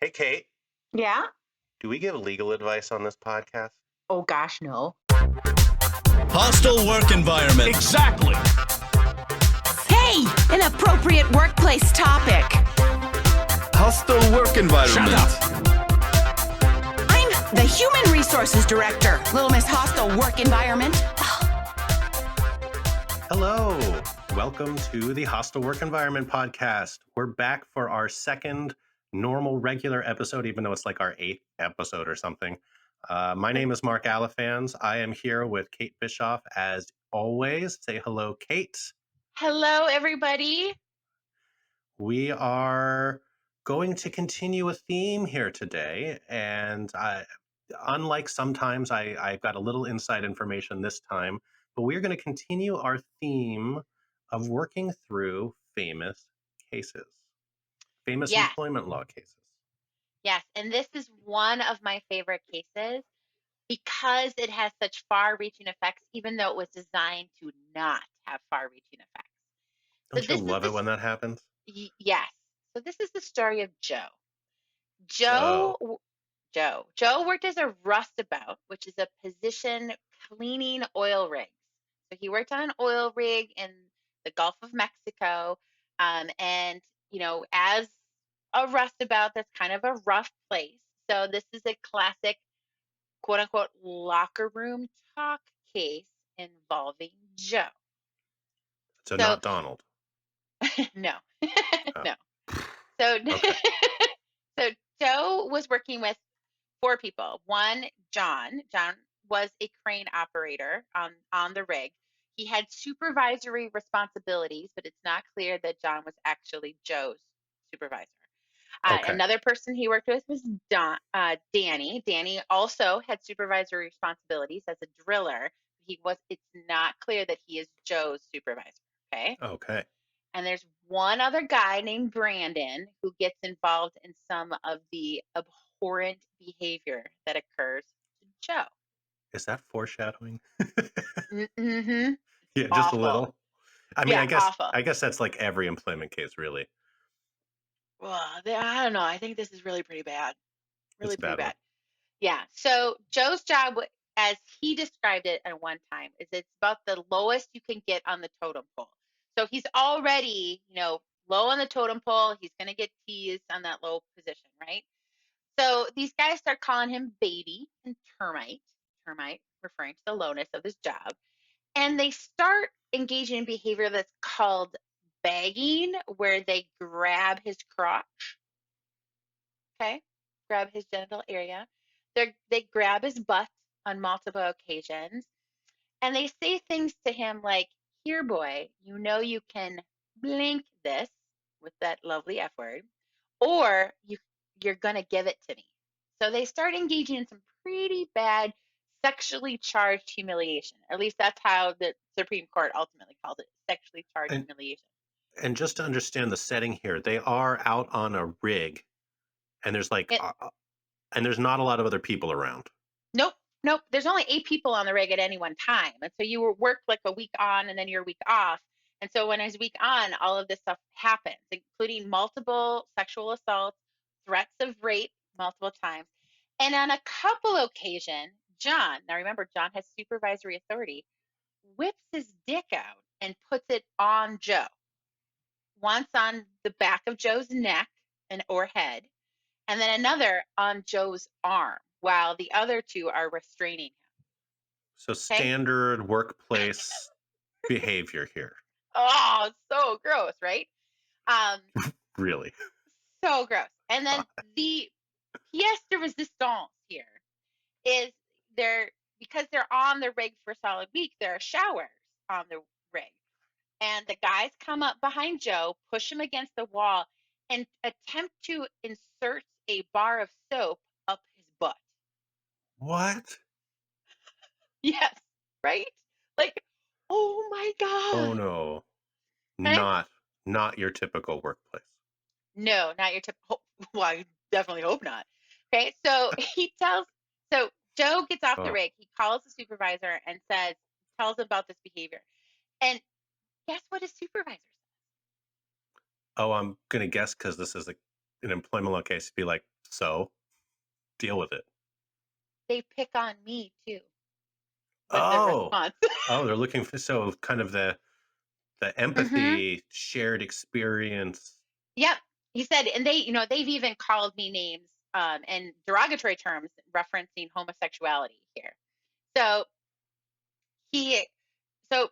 Hey, Kate, Yeah? do we give legal advice on this podcast? Oh gosh, no. Hostile work environment. Exactly. Hey, an appropriate workplace topic. Hostile work environment. Shut up. I'm the Human Resources Director, Little Miss Hostile Work Environment. Hello, welcome to the Hostile Work Environment podcast. We're back for our second normal regular episode, even though it's like our 8th episode or something. My name is Marc Alifanz. I am here with Kate Bischoff as always. Say hello, Kate. Hello, everybody. We are going to continue a theme here today, and unlike sometimes I've got a little inside information this time, but we're going to continue our theme of working through famous cases, famous Yes. employment law cases. Yes, and this is one of my favorite cases because it has such far-reaching effects, even though it was designed to not have far-reaching effects. Don't you love it when that happens? Yes. So this is the story of Joe. Oh. Joe worked as a roustabout, which is a position cleaning oil rigs. So he worked on an oil rig in the Gulf of Mexico. And, as a roustabout, that's kind of a rough place. So this is a classic, quote unquote, locker room talk case involving Joe. So not Donald. No, Oh. no. So, Okay. so Joe was working with 4 people. One, John. John was a crane operator on the rig. He had supervisory responsibilities, but it's not clear that John was actually Joe's supervisor. Okay. Another person he worked with was Danny. Danny also had supervisory responsibilities as a driller. It's not clear that he is Joe's supervisor. Okay. And there's one other guy named Brandon who gets involved in some of the abhorrent behavior that occurs to Joe. Is that foreshadowing? Mm-hmm. Yeah, just Awful. a little. I mean, Yeah, awful. I guess that's like every employment case, really. Well, I don't know. I think this is really pretty bad. Really It's a pretty bad one. bad. Yeah. So Joe's job, as he described it at one time, is it's about the lowest you can get on the totem pole. So he's already, low on the totem pole. He's going to get teased on that low position, right? So these guys start calling him baby and termite referring to the lowness of his job. And they start engaging in behavior that's called bagging, where they grab his crotch, grab his genital area. They grab his butt on multiple occasions. And they say things to him like, here, boy, you can blink this with that lovely F word, or you're going to give it to me. So they start engaging in some pretty bad sexually charged humiliation. At least that's how the Supreme Court ultimately calls it, sexually charged humiliation. And just to understand the setting here, they are out on a rig, and there's and there's not a lot of other people around. Nope. There's only 8 people on the rig at any one time. And so you work like a week on and then you're a week off. And so when it's week on, all of this stuff happens, including multiple sexual assaults, threats of rape multiple times. And on a couple occasions, John, now remember, John has supervisory authority, whips his dick out and puts it on Joe. Once on the back of Joe's neck or head, and then another on Joe's arm, while the other 2 are restraining him. So standard workplace behavior here. Oh, so gross, right? Really? So gross. And then the pièce de résistance here is because they're on the rig for a solid week, there are showers on the rig. And the guys come up behind Joe, push him against the wall, and attempt to insert a bar of soap up his butt. What? Yes, right? Like, oh my God. Oh no. Right? Not your typical workplace. No, not your typical. Well, I definitely hope not. Okay, so Joe gets off the rig. He calls the supervisor and tells about this behavior. And guess what his supervisor says? Oh, I'm gonna guess because this is an employment law case, be like, so deal with it. They pick on me too, was the Oh, response. oh, they're looking for kind of the Hmm. empathy, shared experience. Yep. He said, and they've even called me names and derogatory terms referencing homosexuality here. So he, so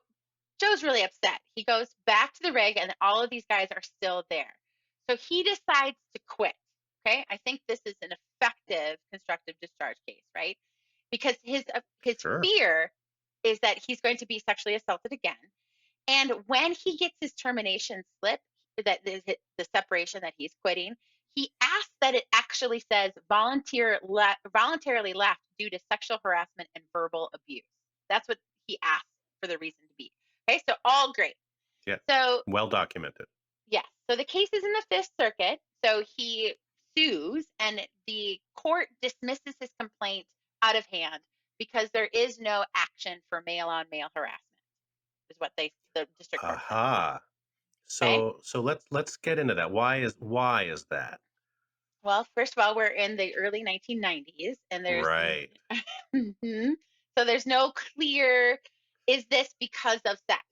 Joe's really upset. He goes back to the rig, and all of these guys are still there. So he decides to quit. Okay, I think this is an effective constructive discharge case, right? Because his Sure. fear is that he's going to be sexually assaulted again. And when he gets his termination slip, that is the separation that he's quitting, he asks that it actually says voluntarily left due to sexual harassment and verbal abuse. That's what he asked for the reason to be. Okay, so all great. Yeah. So Well documented. yes, so the case is in the Fifth Circuit. So he sues, and the court dismisses his complaint out of hand because there is no action for male-on-male harassment, is what the district court said. Aha. Okay. So let's get into that. Why is that? Well, first of all, we're in the early 1990s, and Right. Mhm. So there's no clear, is this because of sex?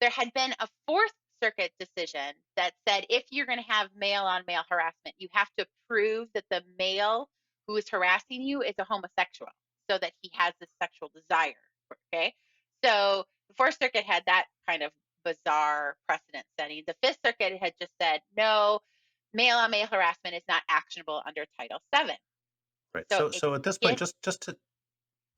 There had been a Fourth Circuit decision that said if you're going to have male on male harassment, you have to prove that the male who is harassing you is a homosexual so that he has this sexual desire. Okay. So the Fourth Circuit had that kind of bizarre precedent setting. The Fifth Circuit had just said, no, male on male harassment is not actionable under Title VII. Right. So So it so at this point, gets, just to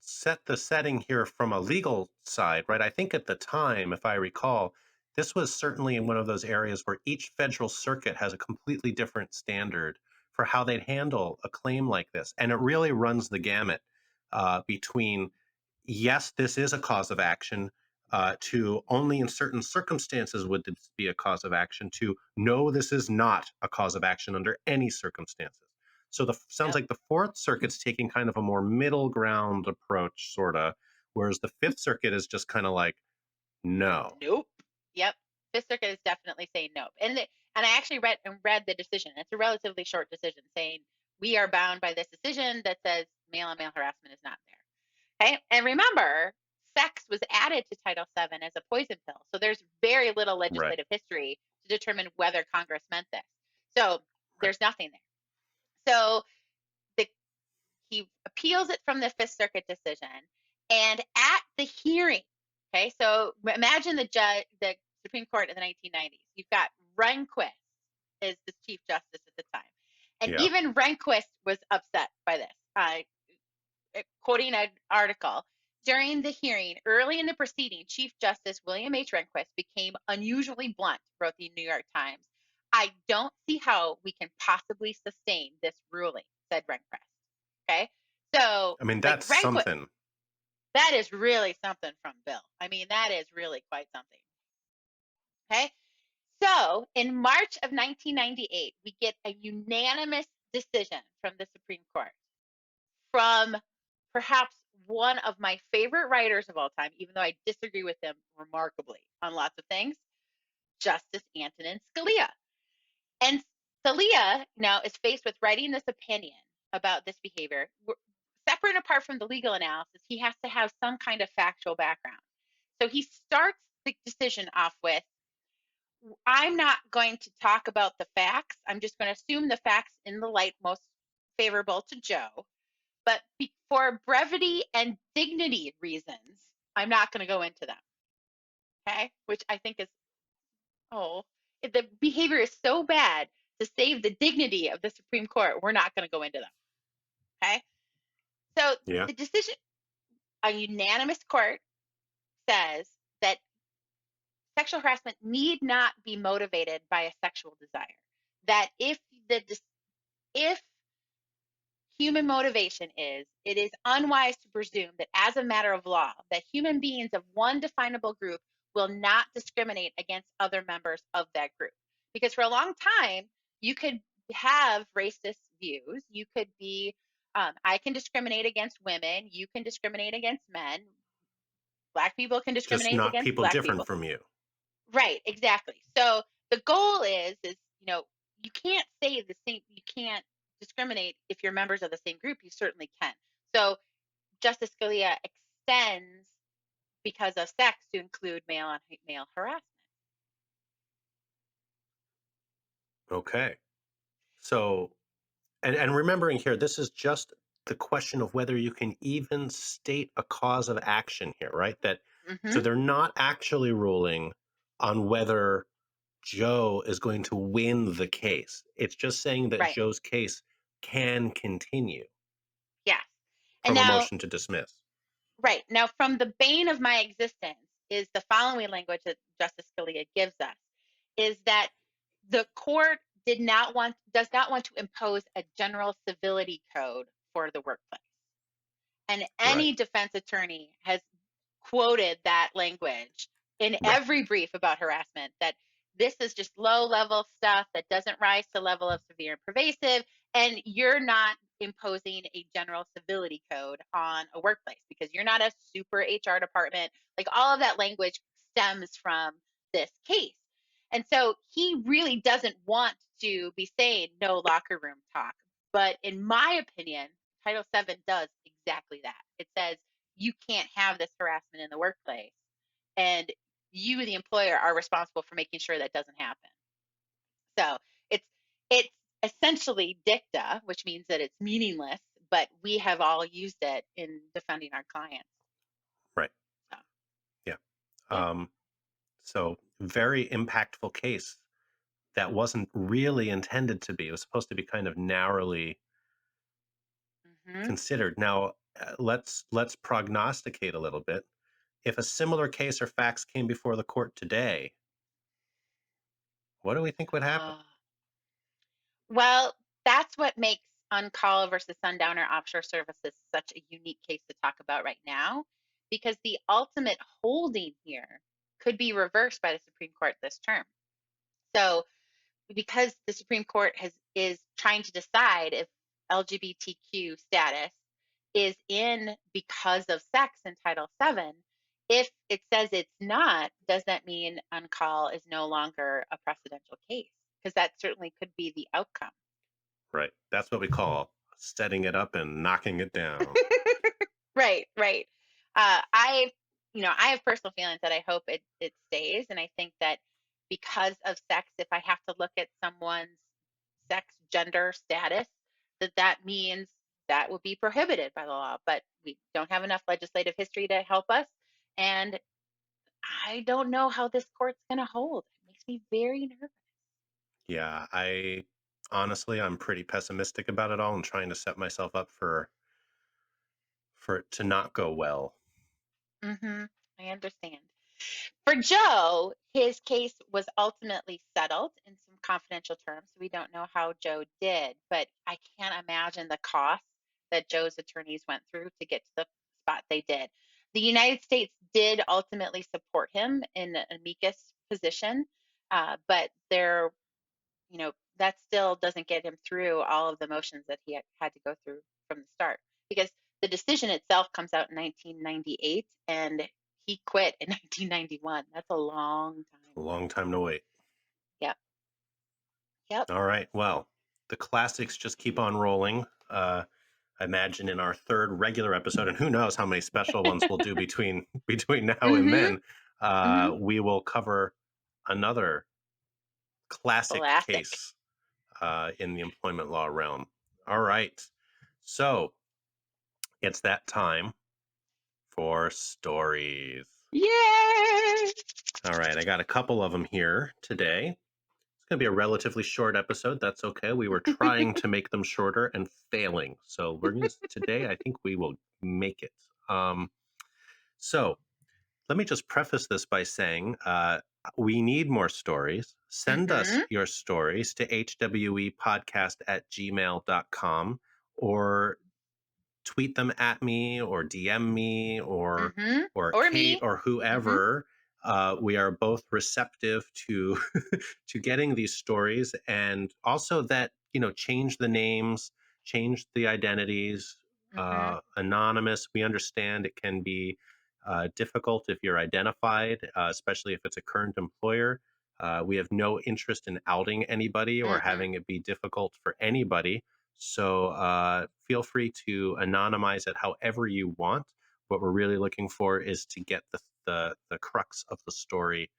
set the setting here from a legal side, right? I think at the time, if I recall, this was certainly in one of those areas where each federal circuit has a completely different standard for how they'd handle a claim like this. And it really runs the gamut between, yes, this is a cause of action, to only in certain circumstances would this be a cause of action, to no, this is not a cause of action under any circumstances. So the sounds yep, like the Fourth Circuit's taking kind of a more middle ground approach, sort of, whereas the Fifth Circuit is just kind of like, no. nope. Yep. Fifth Circuit is definitely saying nope. And I actually read the decision. It's a relatively short decision saying we are bound by this decision that says male on male harassment is not there. Okay. And remember, sex was added to Title VII as a poison pill. So there's very little Right, legislative history to determine whether Congress meant this. So right. there's nothing there. So the, he appeals it from the Fifth Circuit decision. And at the hearing, okay, so imagine the Supreme Court in the 1990s. You've got Rehnquist is the Chief Justice at the time. And Yeah. even Rehnquist was upset by this. Quoting an article, during the hearing, early in the proceeding, Chief Justice William H. Rehnquist became unusually blunt, wrote the New York Times. I don't see how we can possibly sustain this ruling, said Rehnquist. Okay. So, I mean, like that's Rehnquist, something. that is really something from Bill. I mean, that is really quite something. Okay. So, in March of 1998, we get a unanimous decision from the Supreme Court from perhaps one of my favorite writers of all time, even though I disagree with him remarkably on lots of things, Justice Antonin Scalia. And Scalia now is faced with writing this opinion about this behavior. Separate and apart from the legal analysis, he has to have some kind of factual background. So he starts the decision off with, I'm not going to talk about the facts. I'm just going to assume the facts in the light most favorable to Joe. But for brevity and dignity reasons, I'm not going to go into them. Okay. Which I think is, if the behavior is so bad to save the dignity of the Supreme Court, we're not going to go into them. Okay. So Yeah. the decision, a unanimous court says that sexual harassment need not be motivated by a sexual desire. That if human motivation is, it is unwise to presume that as a matter of law, that human beings of one definable group will not discriminate against other members of that group. Because for a long time, you could have racist views. You could be, I can discriminate against women. You can discriminate against men. Black people can Just discriminate not against people Black different people. from you. Right, exactly. So the goal is, you can't say the same. You can't discriminate if you're members of the same group. You certainly can. So Justice Scalia extends because of sex to include male on male harassment. Okay. So, and remembering here, this is just the question of whether you can even state a cause of action here, right? So Hmm. they're not actually ruling on whether Joe is going to win the case. It's just saying that Right. Joe's case can continue Yes. And from a now, motion to dismiss. right now, from the bane of my existence is the following language that Justice Scalia gives us: is that the court does not want to impose a general civility code for the workplace. And Right. any defense attorney has quoted that language in Right. every brief about harassment, that this is just low level stuff that doesn't rise to the level of severe and pervasive, and you're not imposing a general civility code on a workplace because you're not a super HR department. Like, all of that language stems from this case. And so he really doesn't want to be saying no locker room talk. But in my opinion, Title VII does exactly that. It says you can't have this harassment in the workplace, and you, the employer, are responsible for making sure that doesn't happen. So it's essentially dicta, which means that it's meaningless, but we have all used it in defending our clients. Right. So, Yeah. yeah. So very impactful case that wasn't really intended to be. It was supposed to be kind of narrowly Hmm. considered. Now, let's prognosticate a little bit. If a similar case or facts came before the court today, what do we think would happen? Well, that's what makes Oncale versus Sundowner Offshore Services such a unique case to talk about right now, because the ultimate holding here could be reversed by the Supreme Court this term. So, because the Supreme Court is trying to decide if LGBTQ status is in because of sex in Title VII, if it says it's not, does that mean Oncale is no longer a precedential case? Because that certainly could be the outcome. Right. That's what we call setting it up and knocking it down. Right, right. I, I have personal feelings that I hope it stays, and I think that because of sex, if I have to look at someone's sex, gender, status, that means that would be prohibited by the law. But we don't have enough legislative history to help us, and I don't know how this court's going to hold. It makes me very nervous. Yeah, I honestly, I'm pretty pessimistic about it all and trying to set myself up for it to not go well. Hmm. I understand. For Joe, his case was ultimately settled in some confidential terms. So we don't know how Joe did, but I can't imagine the cost that Joe's attorneys went through to get to the spot they did. The United States did ultimately support him in an amicus position, but that still doesn't get him through all of the motions that he had to go through from the start, because the decision itself comes out in 1998 and he quit in 1991. That's a long time. A long time to wait. Yep. Yep. All right. Well, the classics just keep on rolling. I imagine in our third regular episode, and who knows how many special ones we'll do between now and Mm-hmm. then, Mm-hmm. we will cover another classic Classic. case in the employment law realm. All right. So it's that time for stories. Yay! All right. I got a couple of them here today. It's going to be a relatively short episode. That's okay. We were trying to make them shorter and failing. So today, I think we will make it. So let me just preface this by saying we need more stories. Send us Mm-hmm. your stories to hwepodcast@gmail.com or tweet them at me or DM me or Mm-hmm. or Or Kate me. or Mm-hmm. whoever. We are both receptive to to getting these stories, and also that change the names, change the identities, Mm-hmm. anonymous. We understand it can be difficult if you're identified, especially if it's a current employer. We have no interest in outing anybody or Mm-mm. having it be difficult for anybody. So feel free to anonymize it however you want. What we're really looking for is to get the crux of the story,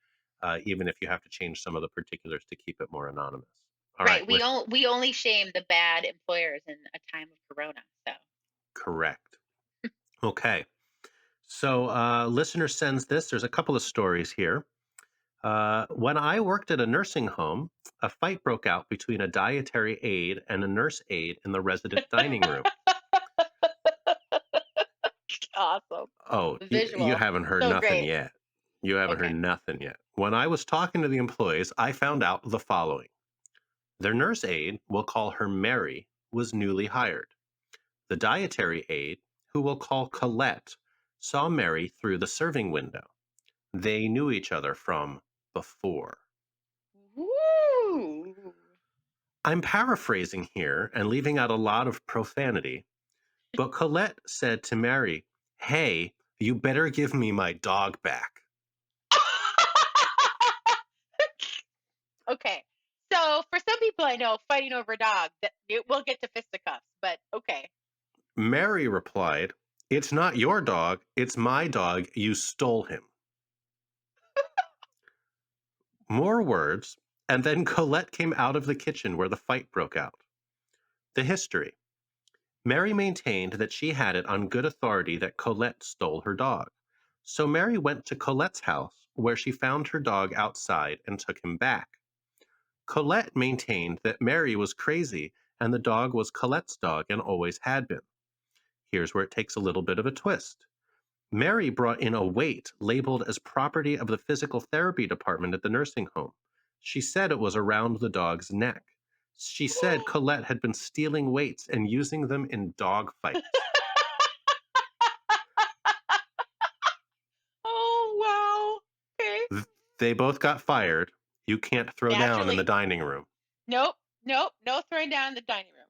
even if you have to change some of the particulars to keep it more anonymous. All right, Right. We only shame the bad employers in a time of corona. So correct. Okay. So listener sends this. There's a couple of stories here. When I worked at a nursing home, a fight broke out between a dietary aide and a nurse aide in the resident dining room. awesome. Oh, you Visual. haven't heard So nothing great. yet. You haven't heard Okay. nothing yet. When I was talking to the employees, I found out the following. Their nurse aide, we'll call her Mary, was newly hired. The dietary aide, who we'll call Colette, saw Mary through the serving window. They knew each other from before. Woo! I'm paraphrasing here and leaving out a lot of profanity, but Colette said to Mary, "Hey, you better give me my dog back." okay. So for some people I know, fighting over a dog, that it will get to fisticuffs, but okay. Mary replied, "It's not your dog, it's my dog. You stole him." More words, and then Colette came out of the kitchen where the fight broke out. The history. Mary maintained that she had it on good authority that Colette stole her dog. So Mary went to Colette's house, where she found her dog outside and took him back. Colette maintained that Mary was crazy and the dog was Colette's dog and always had been. Here's where it takes a little bit of a twist. Mary brought in a weight labeled as property of the physical therapy department at the nursing home. She said it was around the dog's neck. She said Colette had been stealing weights and using them in dog fights. Oh wow. Okay. They both got fired. You can't throw down in the Naturally. dining room. Nope. Nope. No throwing down in the dining room.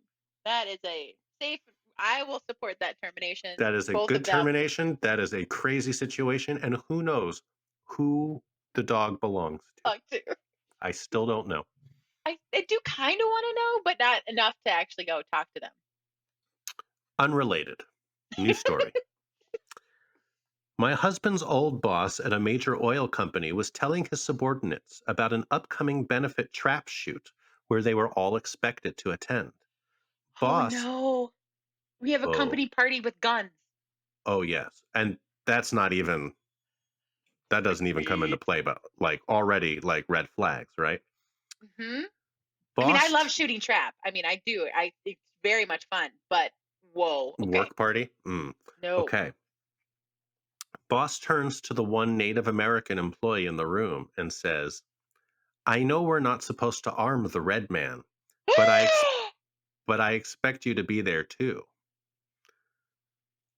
That is a safe. I will support that termination. That is a Both good of them. termination. That is a crazy situation. And who knows who the dog belongs to? Talk to. I still don't know. I do kind of want to know, but not enough to actually go talk to them. Unrelated. New story. My husband's old boss at a major oil company was telling his subordinates about an upcoming benefit trap shoot where they were all expected to attend. Oh Boss, no. We have a oh, company party with guns. oh yes. And that's not even, that doesn't even come into play, but like already like red flags, right? hmm I mean, I Boss, love shooting trap. I mean, I do. It's very much fun, but whoa. Okay. work party? Mm, No. okay. Boss turns to the one Native American employee in the room and says, "I know we're not supposed to arm the red man, but I expect you to be there too.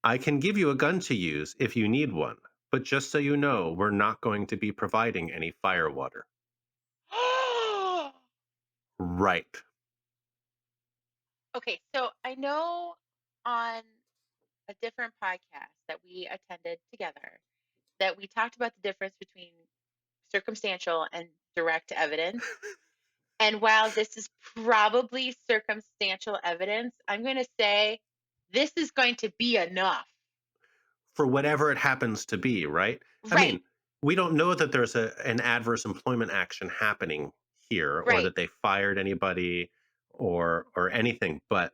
I can give you a gun to use if you need one, but just so you know, we're not going to be providing any firewater." Right. okay. So I know on a different podcast that we attended together that we talked about the difference between circumstantial and direct evidence. And while this is probably circumstantial evidence, I'm going to say this is going to be enough. For whatever it happens to be, right? I Right, mean, we don't know that there's an adverse employment action happening here or right. that they fired anybody or anything, but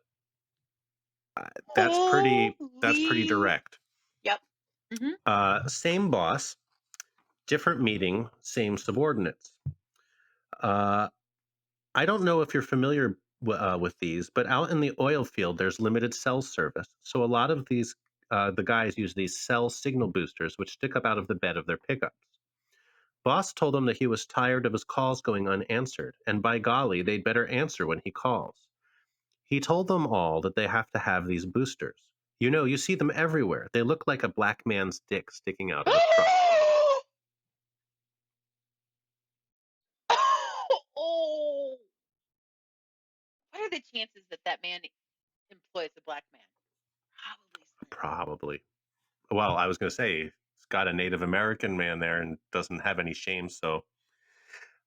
that's pretty Holy. direct. Yep. hmm Same boss, different meeting, same subordinates. Uh, I don't know if you're familiar with these, but out in the oil field, there's limited cell service. So a lot of the guys use these cell signal boosters, which stick up out of the bed of their pickups. Boss told them that he was tired of his calls going unanswered, and by golly, they'd better answer when he calls. He told them all that they have to have these boosters. You know, you see them everywhere. They look like a black man's dick sticking out of a truck. oh, what are the chances that that man employs a black man? Probably slim. Probably. Well, I was going to say, he's got a Native American man there and doesn't have any shame, so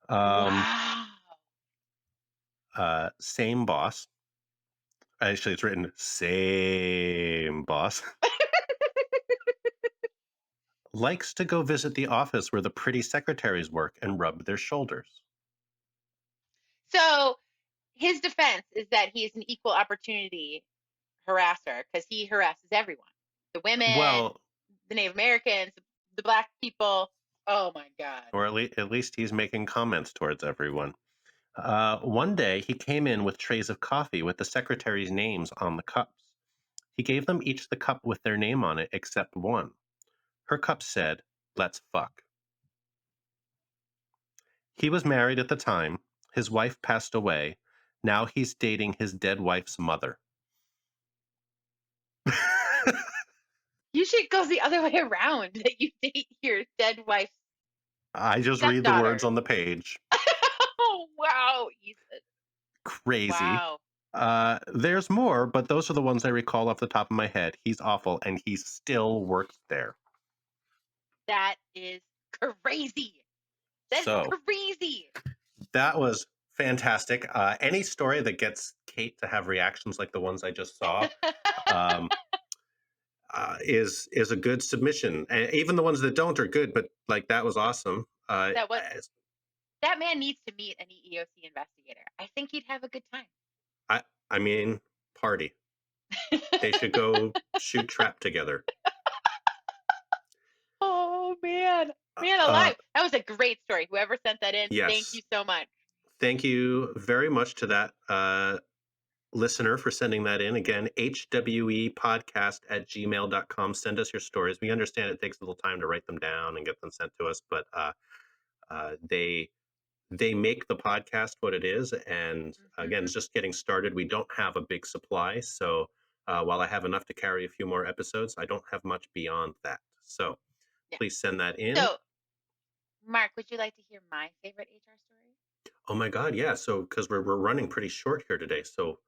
Um, Wow. Same boss. Actually, it's written same boss. Likes to go visit the office where the pretty secretaries work and rub their shoulders. So his defense is that he's an equal opportunity harasser because he harasses everyone. The women, Well, the Native Americans, the black people. Oh my God. or at least he's making comments towards everyone. One day, he came in with trays of coffee with the secretaries' names on the cups. He gave them each the cup with their name on it except one. Her cup said, "Let's fuck." He was married at the time. His wife passed away. Now he's dating his dead wife's mother. Usually it goes the other way around that you date your dead wife's I just read the words stepdaughter. on the page. Oh, wow, Ethan. Crazy. Wow. There's more, but those are the ones I recall off the top of my head. He's awful, and he still works there. That is crazy. That's So crazy. that was fantastic. Any story that gets Kate to have reactions like the ones I just saw um, is a good submission. And even the ones that don't are good, but like that was awesome. That was that man needs to meet an EEOC investigator. I think he'd have a good time. I mean, party. They should go shoot trap together. Oh man. Man alive. That was a great story. Whoever sent that in, thank Yes. you so much. Thank you very much to that listener for sending that in. Again, hwepodcast@gmail.com. Send us your stories. We understand it takes a little time to write them down and get them sent to us, but they make the podcast what it is. And again, it's just getting started. We don't have a big supply. So while I have enough to carry a few more episodes, I don't have much beyond that. So Yeah. please send that in. So, Mark, would you like to hear my favorite HR story? Oh my God, yeah. So because we're running pretty short here today. So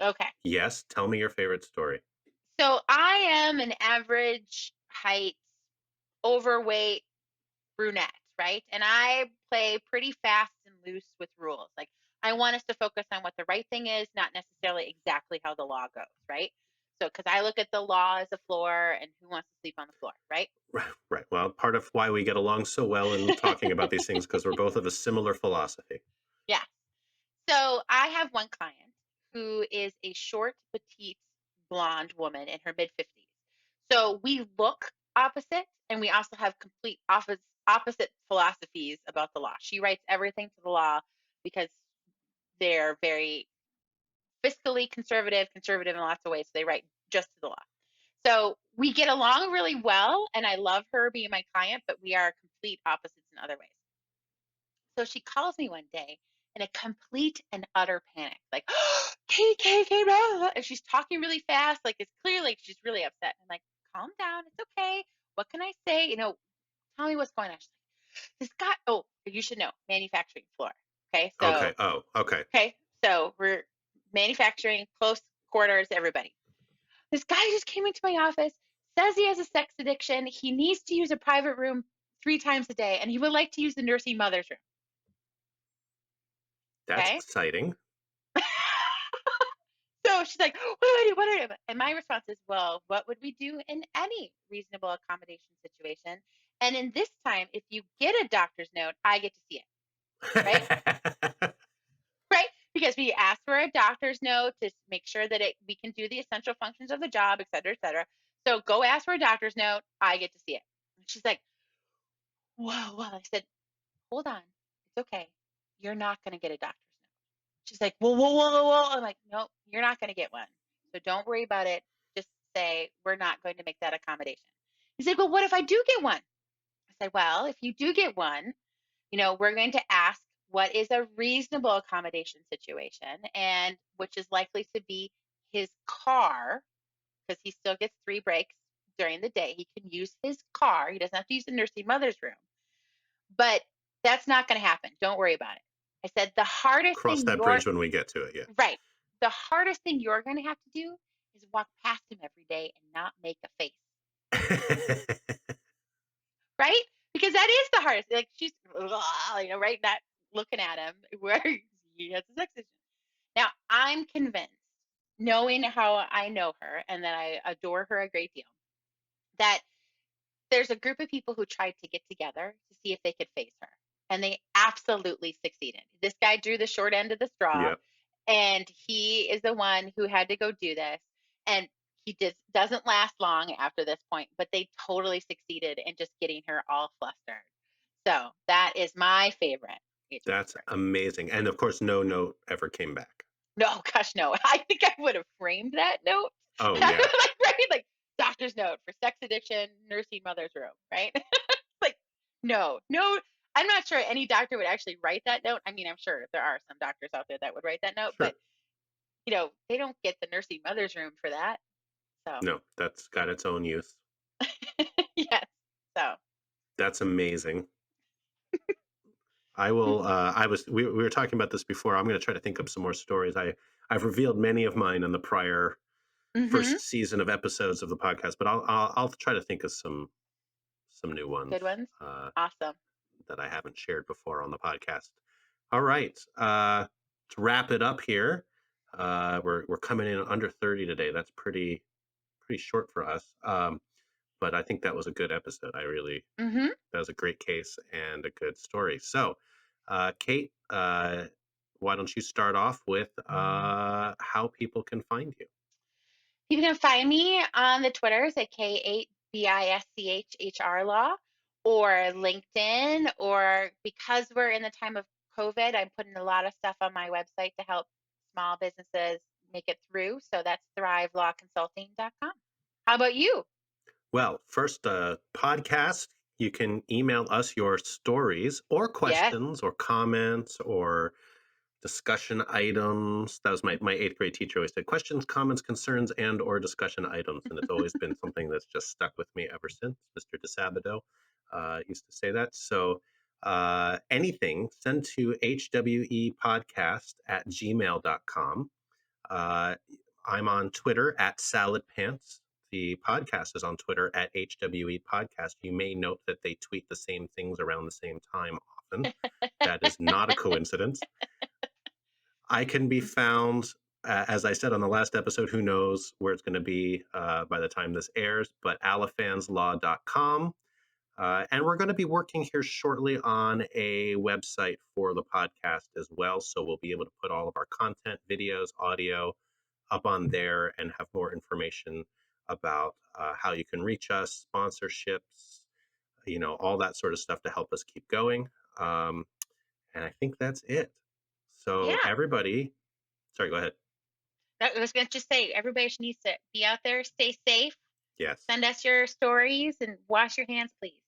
Okay. yes, tell me your favorite story. So I am an average height, overweight brunette, right? And I play pretty fast and loose with rules. Like I want us to focus on what the right thing is, not necessarily exactly how the law goes, right? So because I look at the law as a floor and who wants to sleep on the floor, right? Right. Well, part of why we get along so well in talking about these things because we're both of a similar philosophy. Yeah. So I have one client who is a short, petite, blonde woman in her mid 50s. So we look opposite, and we also have complete opposite philosophies about the law. She writes everything to the law because they're very fiscally conservative in lots of ways. So they write just to the law. So we get along really well, and I love her being my client, but we are complete opposites in other ways. So she calls me one day in a complete and utter panic, like, Kate, blah, blah," and she's talking really fast, like it's clear like she's really upset. I'm like, calm down, it's okay. What can I say? Tell me what's going on. She's like, this guy, oh, you should know, manufacturing floor. Okay, so Okay. Oh, okay. okay, so we're manufacturing, close quarters, everybody. This guy just came into my office, says he has a sex addiction. He needs to use a private room 3 times a day, and he would like to use the nursing mother's room. That's Okay. exciting. So she's like, what do I do? What do I do? And my response is, well, what would we do in any reasonable accommodation situation? And in this time, if you get a doctor's note, I get to see it, right? Right? Because we ask for a doctor's note to make sure that we can do the essential functions of the job, et cetera, et cetera. So go ask for a doctor's note. I get to see it. And she's like, whoa, well, I said, hold on. It's okay. You're not going to get a doctor's note. She's like, whoa. I'm like, no, you're not going to get one. So don't worry about it. Just say, we're not going to make that accommodation. He said, well, what if I do get one? I said, well, if you do get one, we're going to ask what is a reasonable accommodation situation, and which is likely to be his car, because he still gets 3 breaks during the day. He can use his car. He doesn't have to use the nursing mother's room. But that's not going to happen. Don't worry about it. I said the hardest Cross thing that bridge when we get to it. Yeah. right. The hardest thing you're going to have to do is walk past him every day and not make a face. Right? Because that is the hardest. Like she's, right? That looking at him where he has a sex issue. Now, I'm convinced, knowing how I know her and that I adore her a great deal, that there's a group of people who tried to get together to see if they could face her. And they absolutely succeeded. This guy drew the short end of the straw, Yeah. and he is the one who had to go do this. And he just doesn't last long after this point, but they totally succeeded in just getting her all flustered. So that is my favorite age group That's director. amazing. And of course, no note ever came back. No, gosh, no. I think I would have framed that note. Oh, I yeah. would, like doctor's note for sex addiction, nursing mother's room, right? Like, no, I'm not sure any doctor would actually write that note. I mean, I'm sure there are some doctors out there that would write that note, Sure. but they don't get the nursing mother's room for that. So No, that's got its own use. yes. So That's amazing. I will. We were talking about this before. I'm going to try to think of some more stories. I've revealed many of mine in the prior mm-hmm. first season of episodes of the podcast, but I'll try to think of some new ones Good ones. Awesome. that I haven't shared before on the podcast. All right, to wrap it up here, we're coming in under 30 today. That's pretty short for us. But I think that was a good episode. Mm-hmm. That was a great case and a good story. So, Kate, why don't you start off with how people can find you? You can find me on the Twitters at K8BISCHHR Law or LinkedIn, or because we're in the time of COVID, I'm putting a lot of stuff on my website to help small businesses make it through. So that's thrivelawconsulting.com. How about you? Well, first, podcast. You can email us your stories or Yes. questions or comments or discussion items. That was my 8th grade teacher always said questions, comments, concerns, and or discussion items. And it's always been something that's just stuck with me ever since. Mr. DeSabato used to say that. So anything, send to hwepodcast@gmail.com. I'm on Twitter at saladpants. The podcast is on Twitter at HWE Podcast. You may note that they tweet the same things around the same time often. That is not a coincidence. I can be found, as I said on the last episode, who knows where it's going to be by the time this airs, but alifanzlaw.com. And we're going to be working here shortly on a website for the podcast as well. So we'll be able to put all of our content, videos, audio up on there and have more information about how you can reach us, sponsorships, all that sort of stuff to help us keep going. And I think that's it. So Yeah. everybody, sorry, go ahead. I was going to just say, everybody needs to be out there, stay safe. Yes. Send us your stories and wash your hands, please.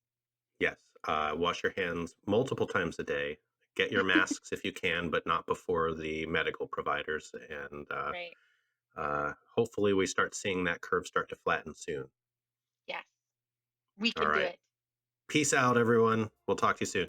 Yes. Wash your hands multiple times a day. Get your masks if you can, but not before the medical providers. And Right. hopefully we start seeing that curve start to flatten soon. Yes. We All can do right. it. Peace out, everyone. We'll talk to you soon.